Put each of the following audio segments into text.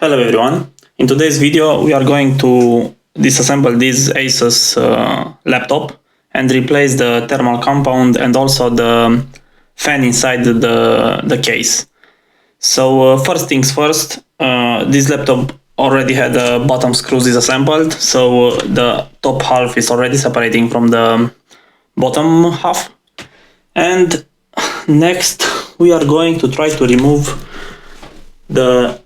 Hello everyone, in today's video we are going to disassemble this Asus laptop and replace the thermal compound and also the fan inside the case. So first things first, this laptop already had the bottom screws disassembled, so the top half is already separating from the bottom half. And next we are going to try to remove the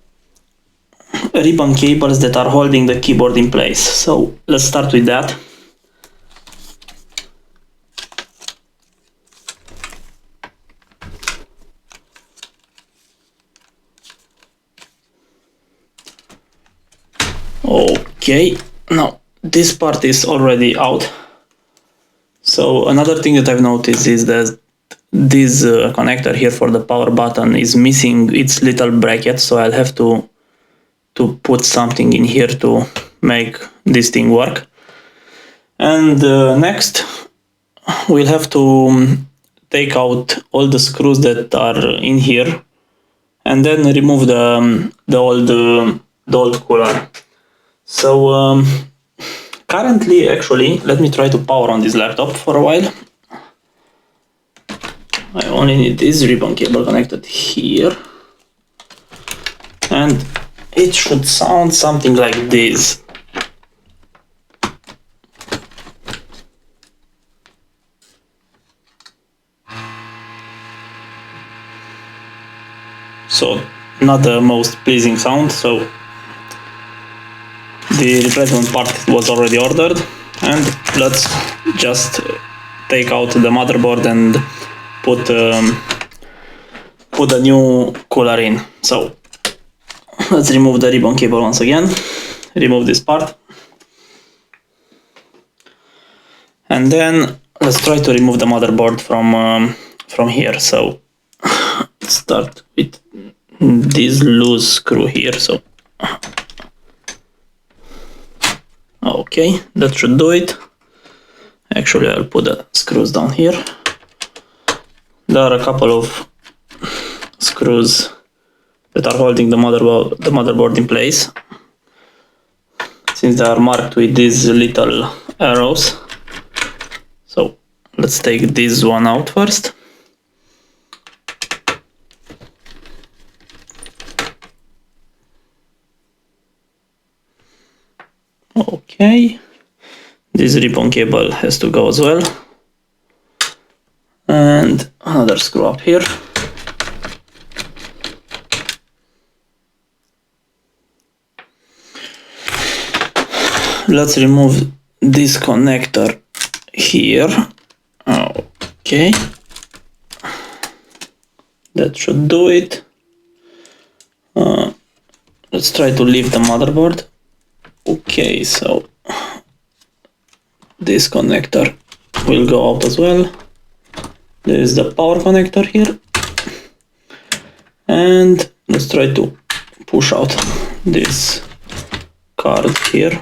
ribbon cables that are holding the keyboard in place. So let's start with that. Okay, now this part is already out. So another thing that I've noticed is that this connector here for the power button is missing its little bracket, so I'll have to put something in here to make this thing work. And next we'll have to take out all the screws that are in here and then remove the old cooler. So currently, actually, let me try to power on this laptop for a while. I only need this ribbon cable connected here, and it should sound something like this. So not the most pleasing sound, so the replacement part was already ordered, and let's just take out the motherboard and put a new cooler in. So let's remove the ribbon cable once again, remove this part, and then let's try to remove the motherboard from here. So let's start with this loose screw here. So okay, that should do it. Actually, I'll put the screws down here. There are a couple of screws that are holding the motherboard in place, since they are marked with these little arrows. So let's take this one out first. Okay, this ribbon cable has to go as well, and another screw up here. Let's remove this connector here. Okay, that should do it. Let's try to lift the motherboard. Okay, so this connector will go out as well. There is the power connector here, and let's try to push out this card here.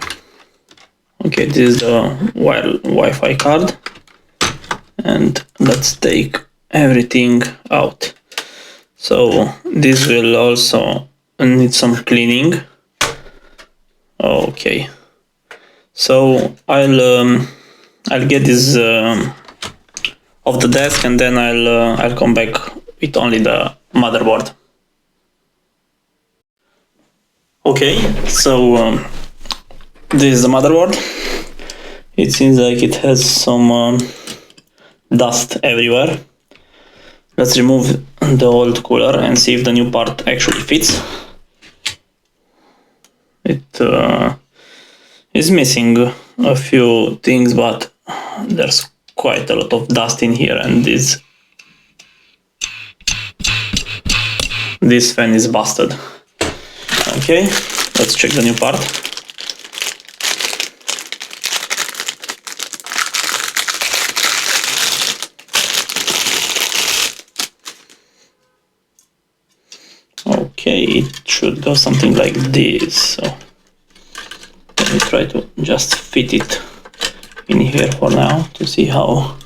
Okay, this is the Wi-Fi card, and let's take everything out. So this will also need some cleaning. Okay, so I'll get this off the desk, and then I'll come back with only the motherboard. Okay, so this is the motherboard. It seems like it has some dust everywhere. Let's remove the old cooler and see if the new part actually fits. It is missing a few things, but there's quite a lot of dust in here, and this fan is busted. Okay, let's check the new part. Okay, it should go something like this. So let me try to just fit it in here for now to see how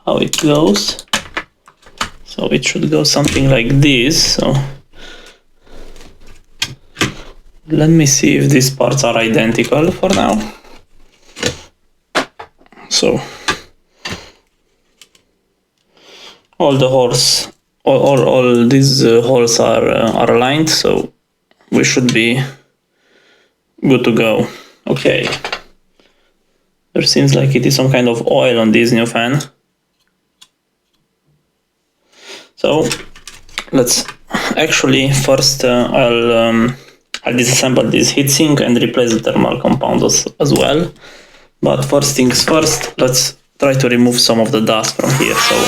it goes. So it should go something like this. So Let me see if these parts are identical for now. So all the holes, all these holes are aligned, so we should be good to go. Okay. There seems like it is some kind of oil on this new fan. So let's actually first I'll disassemble this heatsink and replace the thermal compound as well. But first things first, let's try to remove some of the dust from here. So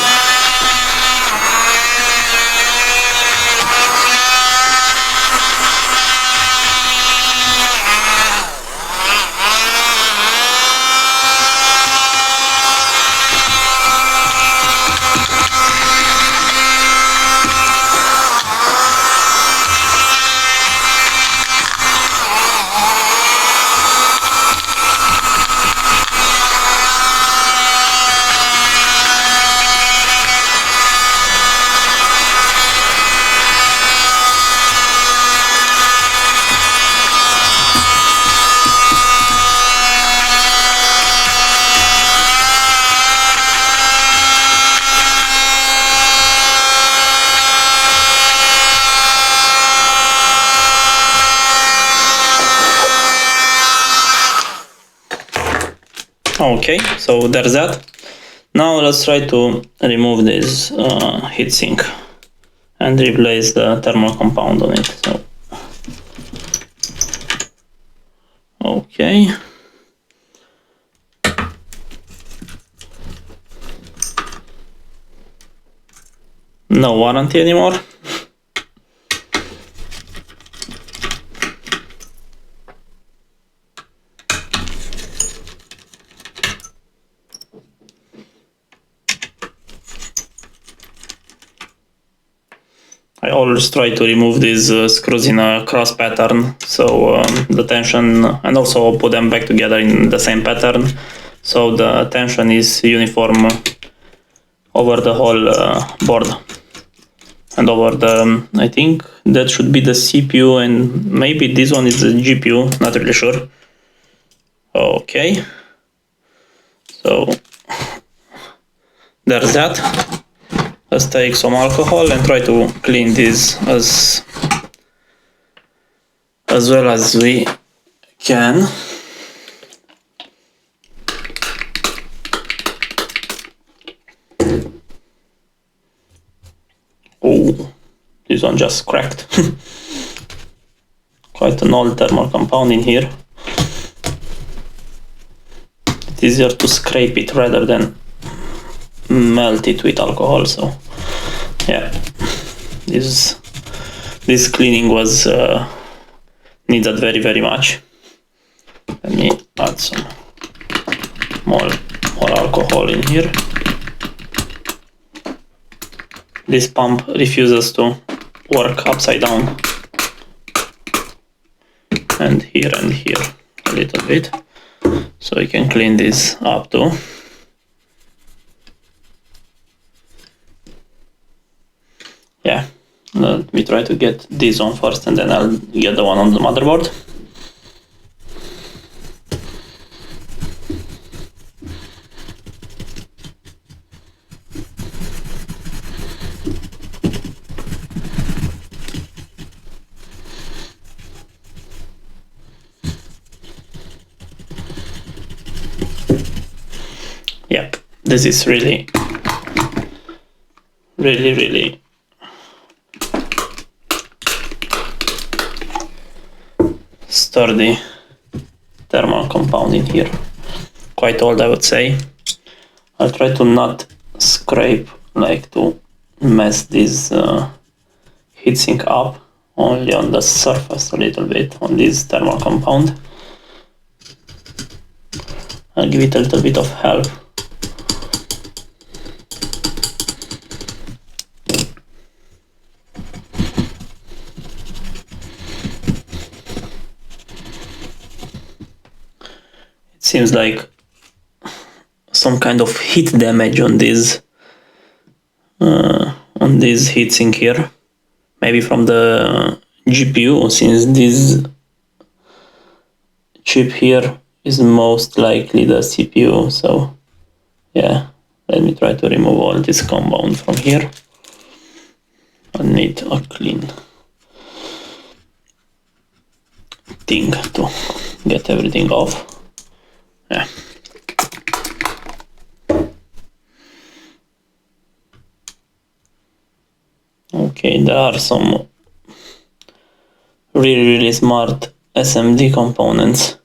okay, so there's that. Now let's try to remove this heatsink and replace the thermal compound on it. So, okay. No warranty anymore. I always try to remove these screws in a cross pattern, so the tension, and also put them back together in the same pattern, so the tension is uniform over the whole board. And over the, I think that should be the CPU, and maybe this one is the GPU, not really sure. Okay, so there's that. Let's take some alcohol and try to clean this as well as we can. Oh, this one just cracked. Quite an old thermal compound in here. It's easier to scrape it rather than melt it with alcohol, so yeah, this cleaning was needed very much. Let me add some more alcohol in here. This pump refuses to work upside down, and here a little bit, so we can clean this up too. Yeah, let me try to get this one first, and then I'll get the one on the motherboard. Yep, this is really sturdy thermal compound in here. Quite old, I would say. I'll try to not scrape, like to mess this heatsink up, only on the surface a little bit on this thermal compound. I'll give it a little bit of help. Seems like some kind of heat damage on this heatsink here, maybe from the GPU, since this chip here is most likely the CPU, so yeah, let me try to remove all this compound from here. I need a clean thing to get everything off. Yeah. Okay, there are some really smart SMD components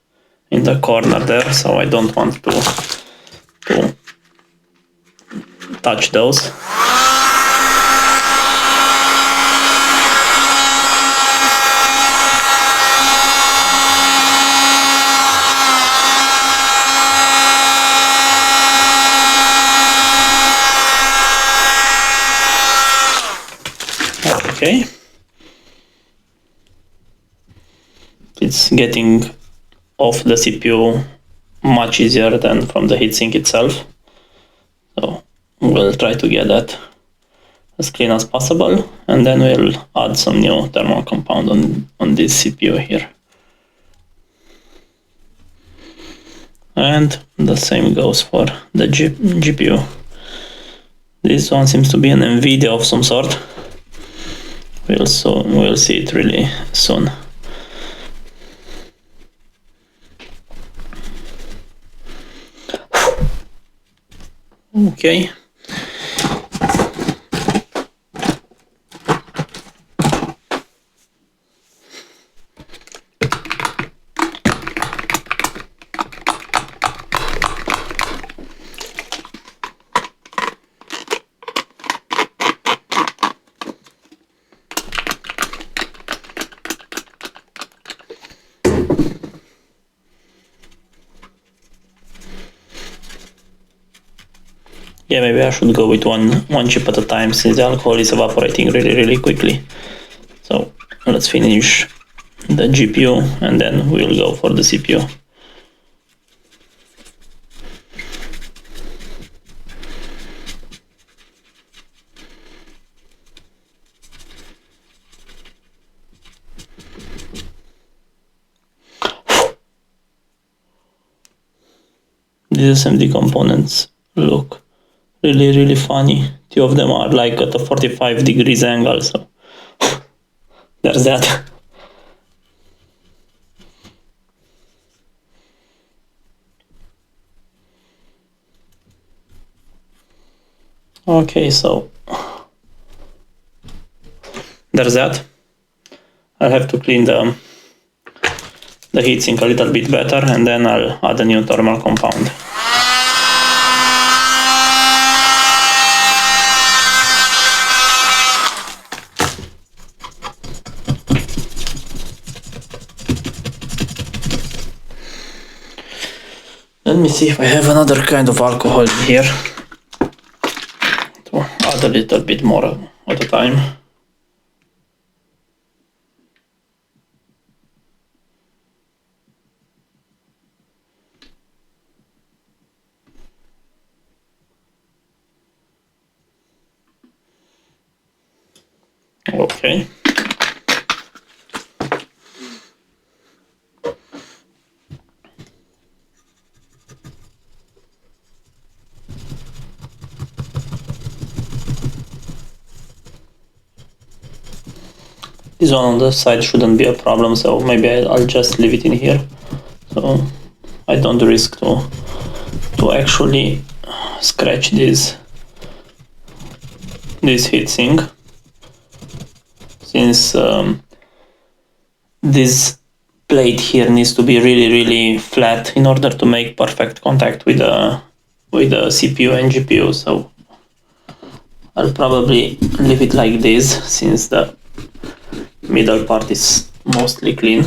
in the corner there, so I don't want to touch those. Okay, it's getting off the CPU much easier than from the heatsink itself, so we'll try to get that as clean as possible, and then we'll add some new thermal compound on this CPU here. And the same goes for the GPU. This one seems to be an NVIDIA of some sort. We'll see it really soon. Okay. Yeah, maybe I should go with one chip at a time, since the alcohol is evaporating really quickly. So let's finish the GPU and then we'll go for the CPU. These SMD components look really funny. Two of them are like at a 45 degrees angle, so there's that. Okay, so there's that. I'll have to clean the heatsink a little bit better, and then I'll add a new thermal compound. Let me see if I have another kind of alcohol here to add a little bit more at a time. Okay. This one on the side shouldn't be a problem, so maybe I'll just leave it in here, so I don't risk to actually scratch this heatsink, since this plate here needs to be really flat in order to make perfect contact with the CPU and GPU. So I'll probably leave it like this, since the middle part is mostly clean.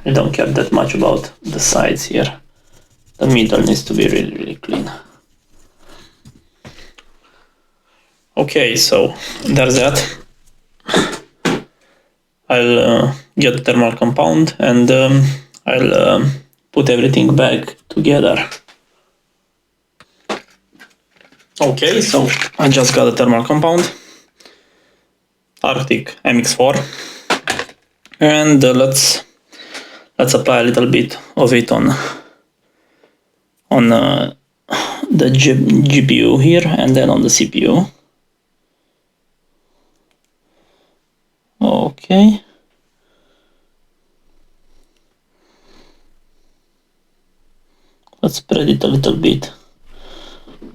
I don't care that much about the sides here. The middle needs to be really clean. Okay, so there's that. I'll get the thermal compound and I'll put everything back together. Okay, so I just got a thermal compound. Arctic MX4, and let's apply a little bit of it on the GPU here, and then on the CPU. Okay. Let's spread it a little bit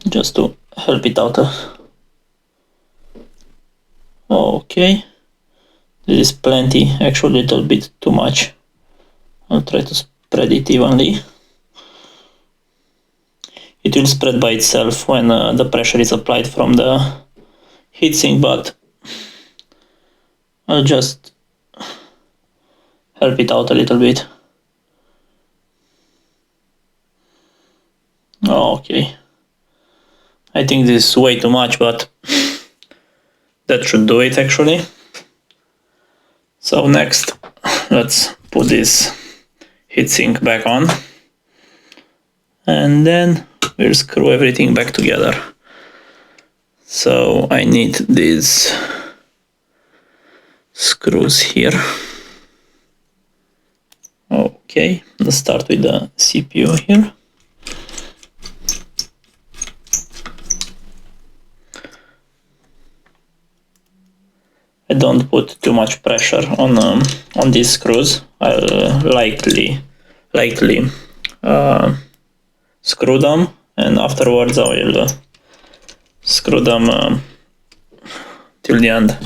just to help it out. Okay. This is plenty, actually a little bit too much. I'll try to spread it evenly. It will spread by itself when the pressure is applied from the heatsink, but I'll just help it out a little bit. Okay. I think this is way too much, but that should do it actually. So next, let's put this heatsink back on, and then we'll screw everything back together. So I need these screws here. Okay, let's start with the CPU here. I don't put too much pressure on these screws. I'll lightly screw them, and afterwards I will screw them till the end.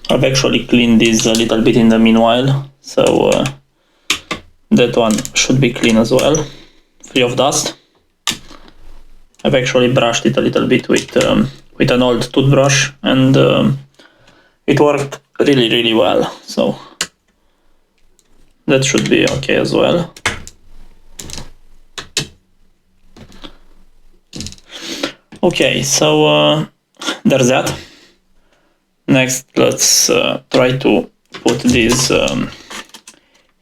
I've actually cleaned this a little bit in the meanwhile, so that one should be clean as well, free of dust. I've actually brushed it a little bit with an old toothbrush, and it worked really well, so that should be okay as well. Okay, so there's that. Next, let's try to put this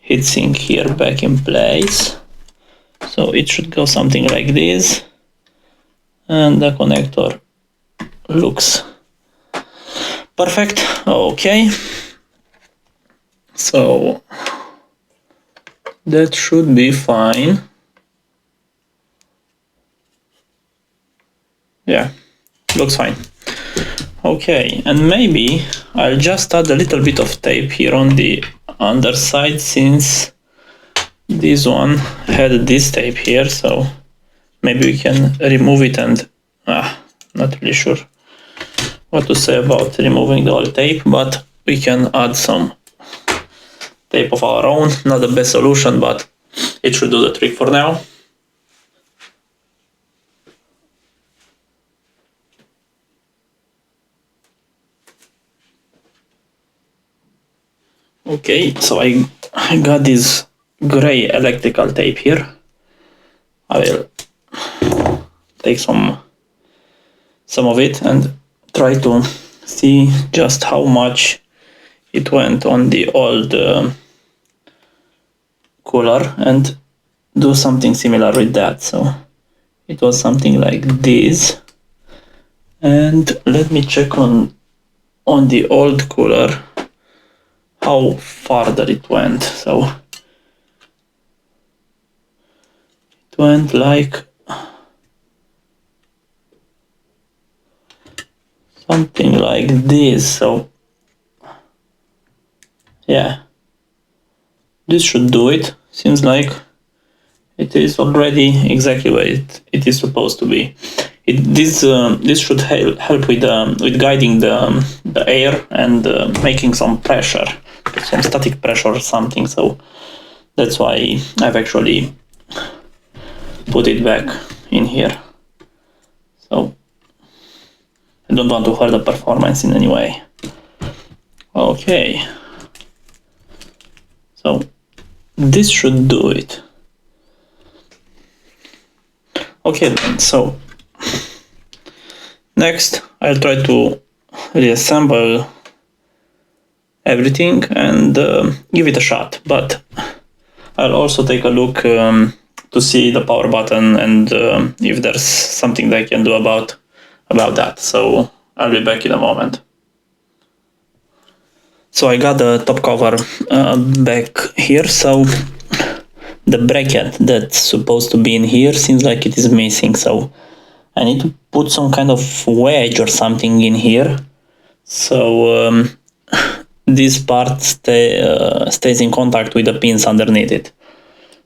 heatsink here back in place. So it should go something like this, and the connector looks perfect. Okay, so that should be fine. Yeah, looks fine. Okay, and maybe I'll just add a little bit of tape here on the underside, since this one had this tape here, so maybe we can remove it, and not really sure what to say about removing the old tape, but we can add some tape of our own. Not the best solution, but it should do the trick for now. Okay, so I got this gray electrical tape here. I will take some of it and try to see just how much it went on the old cooler, and do something similar with that. So it was something like this, and let me check on the old cooler how farther it went. So it went like something like this. So yeah, this should do it. Seems like it is already exactly where it is supposed to be. This should help with guiding the air and making some pressure, some static pressure or something. So that's why I've actually put it back in here. So I don't want to hurt the performance in any way. Okay, so this should do it. Okay then, so next I'll try to reassemble everything and give it a shot, but I'll also take a look to see the power button and if there's something that I can do about that. So I'll be back in a moment. So I got the top cover back here, so the bracket that's supposed to be in here seems like it is missing, so I need to put some kind of wedge or something in here, so this part stays in contact with the pins underneath it.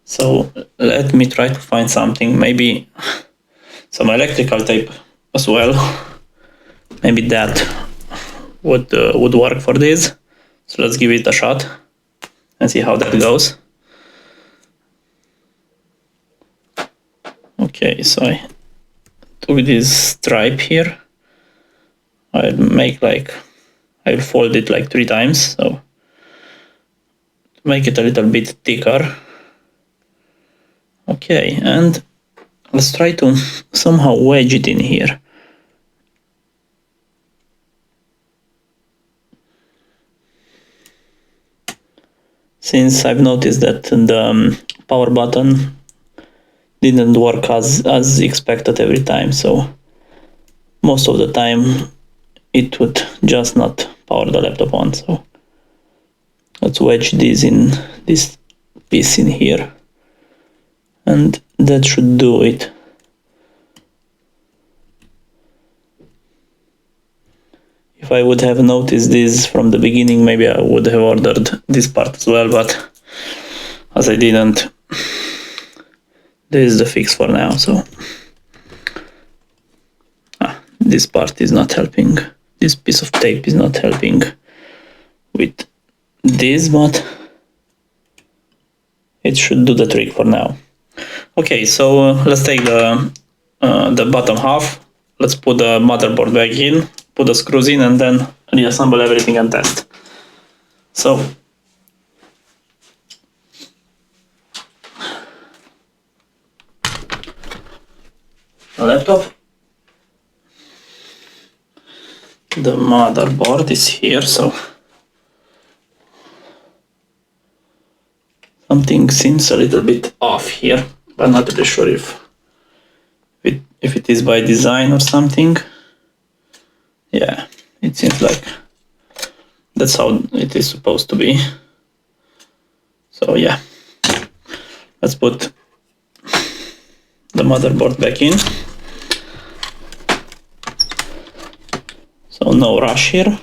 So let me try to find something, maybe some electrical tape as well. Maybe that would work for this. So let's give it a shot and see how that goes. Okay, so I took this stripe here. I'll fold it like 3 times, so to make it a little bit thicker. Okay, and let's try to somehow wedge it in here. Since I've noticed that the power button didn't work as expected every time, so most of the time it would just not power the laptop on. So let's wedge this in this piece in here, and that should do it. If I would have noticed this from the beginning, maybe I would have ordered this part as well, but as I didn't, this is the fix for now. So this part is not helping, this piece of tape is not helping with this, but it should do the trick for now. Okay, so let's take the bottom half, let's put the motherboard back in, put the screws in, and then reassemble everything and test. So the laptop, the motherboard is here, so something seems a little bit off here, but not really sure if it is by design or something. Yeah, it seems like that's how it is supposed to be. So yeah, let's put the motherboard back in. So no rush here.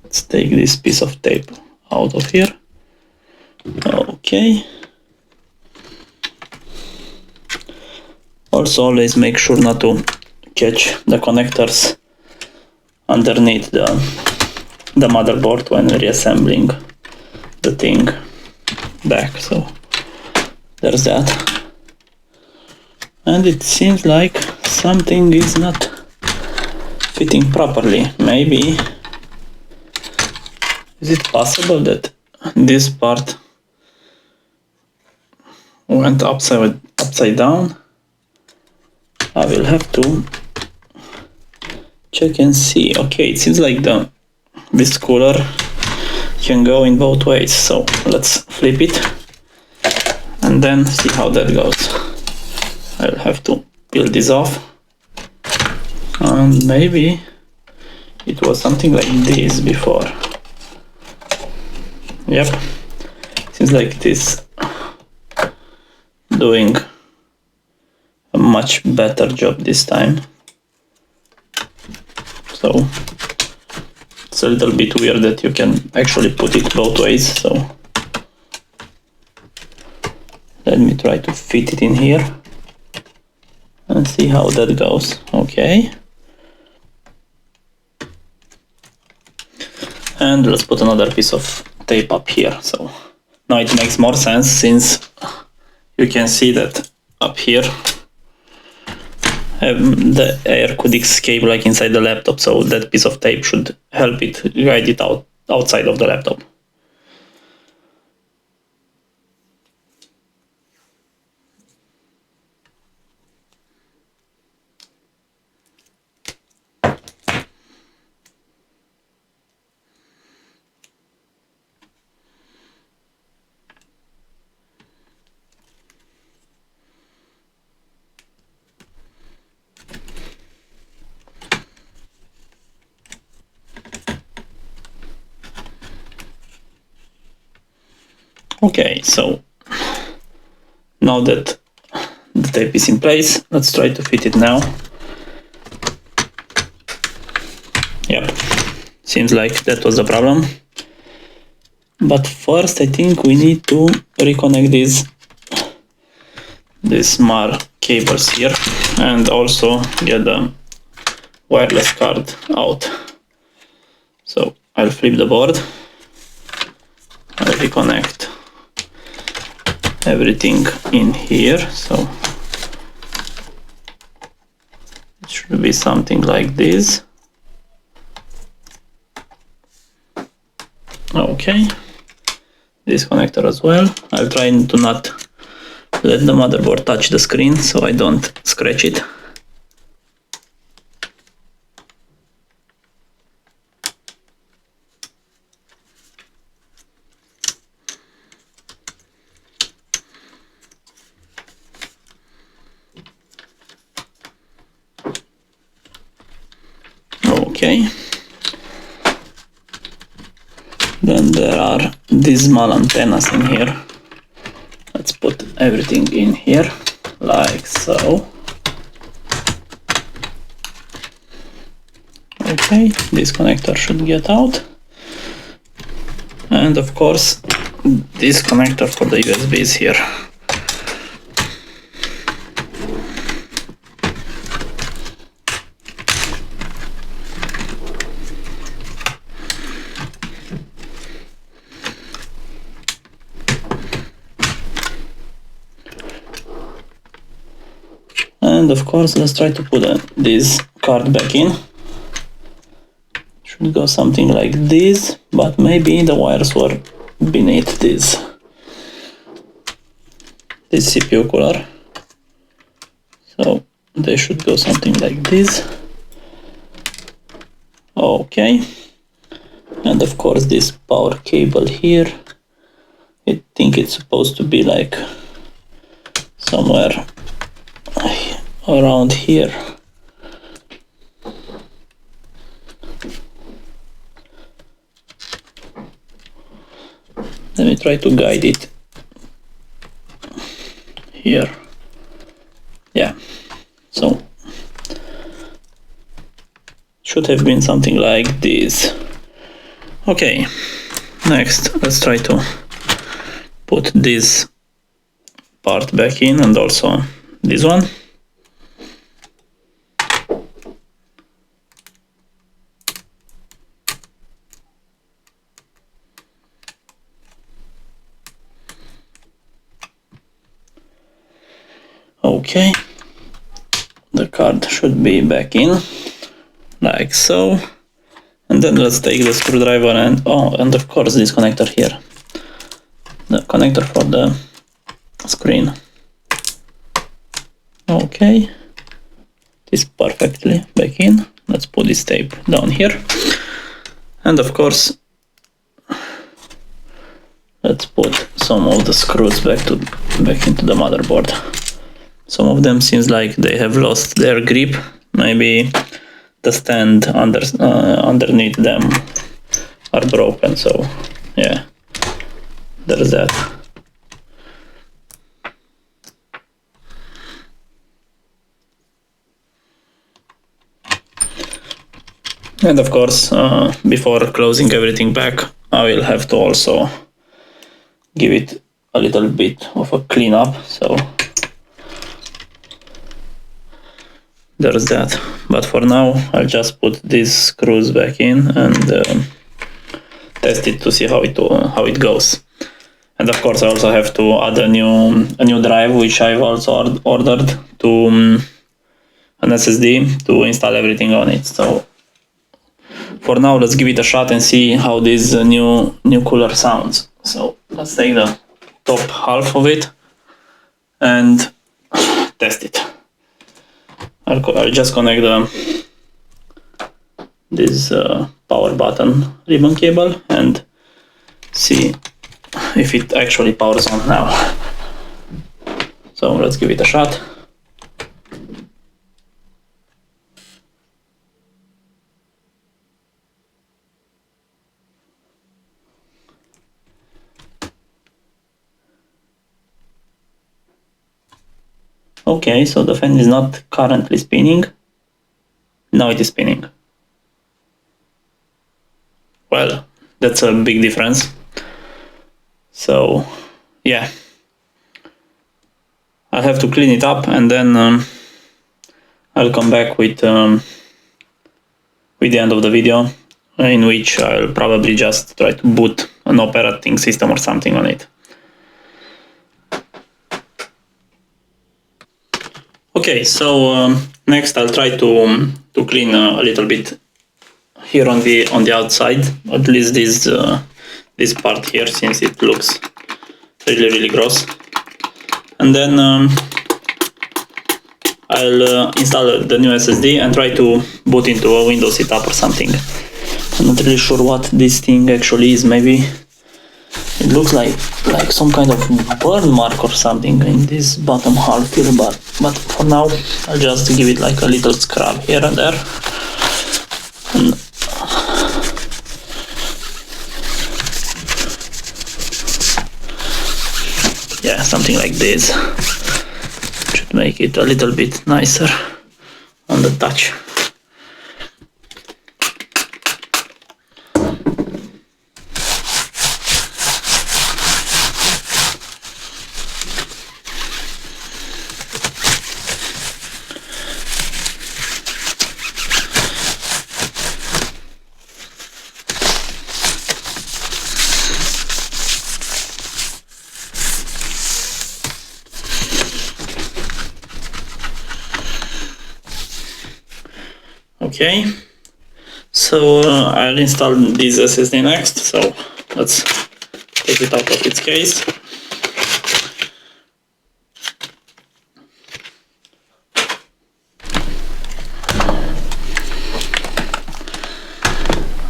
Let's take this piece of tape out of here. Okay. Also, always make sure not to catch the connectors underneath the motherboard when reassembling the thing back. So there's that. And it seems like something is not fitting properly. Maybe, is it possible that this part went upside down? I will have to check and see. Okay, it seems like this cooler can go in both ways. So let's flip it and then see how that goes. I'll have to peel this off, and maybe it was something like this before. Yep, seems like it is doing a much better job this time. So it's a little bit weird that you can actually put it both ways. So let me try to fit it in here and see how that goes. Okay. And let's put another piece of tape up here. So now it makes more sense, since you can see that up here the air could escape like inside the laptop, so that piece of tape should help it guide it outside of the laptop. Okay, so now that the tape is in place, let's try to fit it now. Yep, seems like that was the problem. But first I think we need to reconnect these smart cables here and also get the wireless card out. So I'll flip the board, I'll reconnect everything in here, so it should be something like this. Okay, this connector as well. I'll try to not let the motherboard touch the screen so I don't scratch it. Okay, then there are these small antennas in here. Let's put everything in here like so. Okay, this connector should get out, and of course this connector for the USB is here. And of course, let's try to put this card back in. Should go something like this, but maybe the wires were beneath this CPU cooler. So they should go something like this. Okay. And of course this power cable here, I think it's supposed to be like somewhere around here. Let me try to guide it here. Yeah, so should have been something like this. Okay, next let's try to put this part back in and also this one. Okay, the card should be back in, like so. And then let's take the screwdriver and, and of course this connector here. The connector for the screen. Okay, it is perfectly back in. Let's put this tape down here. And of course, let's put some of the screws back into the motherboard. Some of them seems like they have lost their grip. Maybe the stand underneath them are broken. So yeah, there's that. And of course, before closing everything back, I will have to also give it a little bit of a cleanup. So there's that. But for now, I'll just put these screws back in and test it to see how it goes. And of course, I also have to add a new drive, which I've also ordered to an SSD to install everything on it. So for now, let's give it a shot and see how this new cooler sounds. So let's take the top half of it and test it. I'll just connect this power button ribbon cable and see if it actually powers on now. So let's give it a shot. Okay, so the fan is not currently spinning. Now it is spinning. Well, that's a big difference. So yeah, I'll have to clean it up and then I'll come back with the end of the video, in which I'll probably just try to boot an operating system or something on it. Okay, so next I'll try to clean a little bit here on the outside, at least this part here, since it looks really gross. And then I'll install the new SSD and try to boot into a Windows setup or something. I'm not really sure what this thing actually is. Maybe it looks like some kind of burn mark or something in this bottom half here, but for now I'll just give it like a little scrub here and there. And yeah, something like this should make it a little bit nicer on the touch. Okay, so I'll install this SSD next, so let's take it out of its case.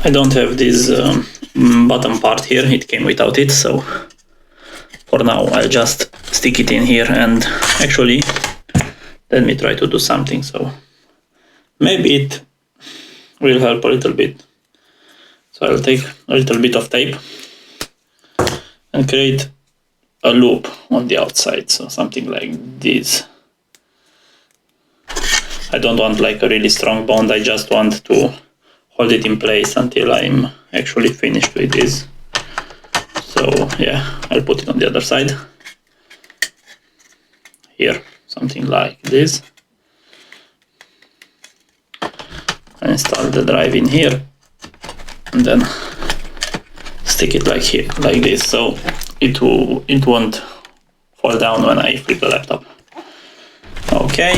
I don't have this bottom part here, it came without it, so for now I'll just stick it in here and actually let me try to do something. So maybe it will help a little bit. So I'll take a little bit of tape and create a loop on the outside, so something like this. I don't want like a really strong bond, I just want to hold it in place until I'm actually finished with this. So yeah, I'll put it on the other side. Here, something like this. I install the drive in here and then stick it like this, so it won't fall down when I flip the laptop. Okay.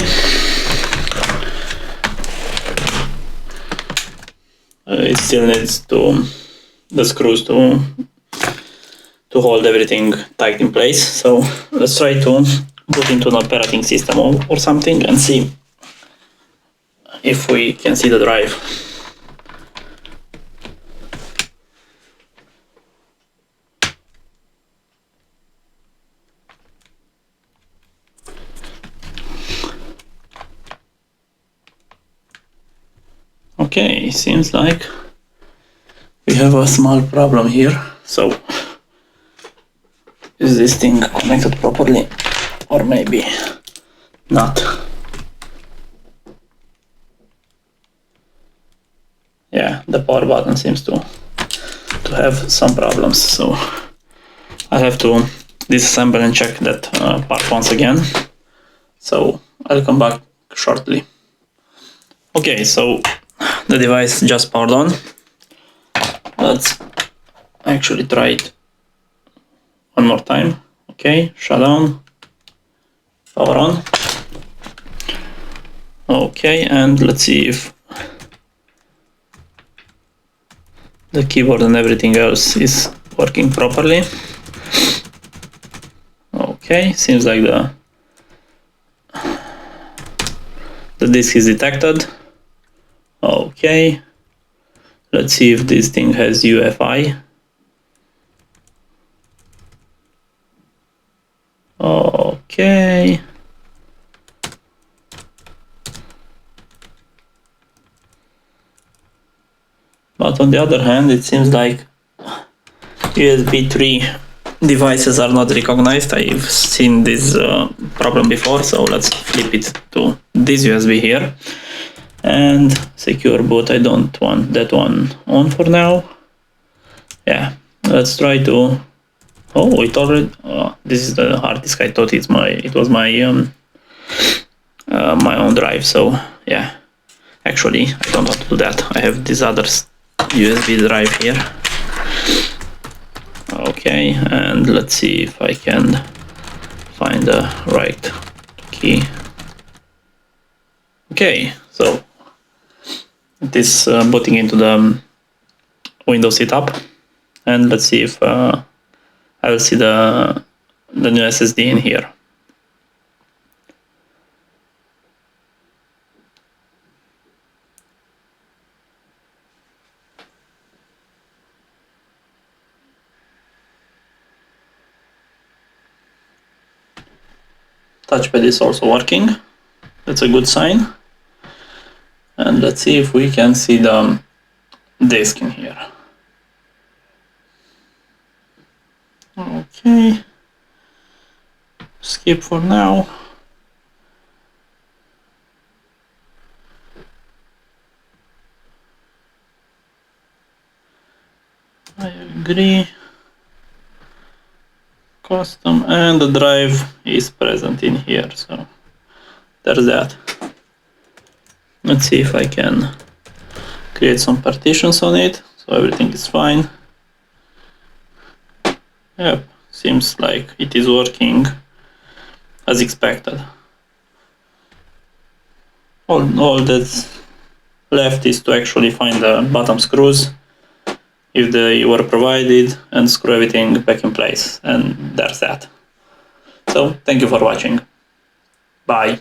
It still needs the screws to hold everything tight in place, so let's try to put into an operating system or something and see if we can see the drive. Okay, seems like we have a small problem here. So is this thing connected properly or maybe not? Yeah, the power button seems to have some problems, so I have to disassemble and check that part once again. So I'll come back shortly. Okay, so the device just powered on. Let's actually try it one more time. Okay, shut down, power on. Okay, and let's see if the keyboard and everything else is working properly. Okay, seems like the disk is detected. Okay, let's see if this thing has UFI. Okay. But on the other hand, it seems like USB 3 devices are not recognized. I've seen this problem before, so let's flip it to this USB here. And secure boot, I don't want that one on for now. Yeah, let's try to... Oh, it already... this is the hard disk. I thought it was my my own drive, so yeah. Actually, I don't want to do that. I have this other USB drive here. Okay, and let's see if I can find the right key. Okay, so it is booting into the Windows setup, and let's see if I will see the new SSD in here. Touchpad is also working. That's a good sign. And let's see if we can see the disk in here. Okay. Skip for now. I agree. Custom, and the drive is present in here, so there's that. Let's see if I can create some partitions on it, so everything is fine. Yep, seems like it is working as expected. All that's left is to actually find the bottom screws, if they were provided, and screw everything back in place, and there's that. So thank you for watching. Bye.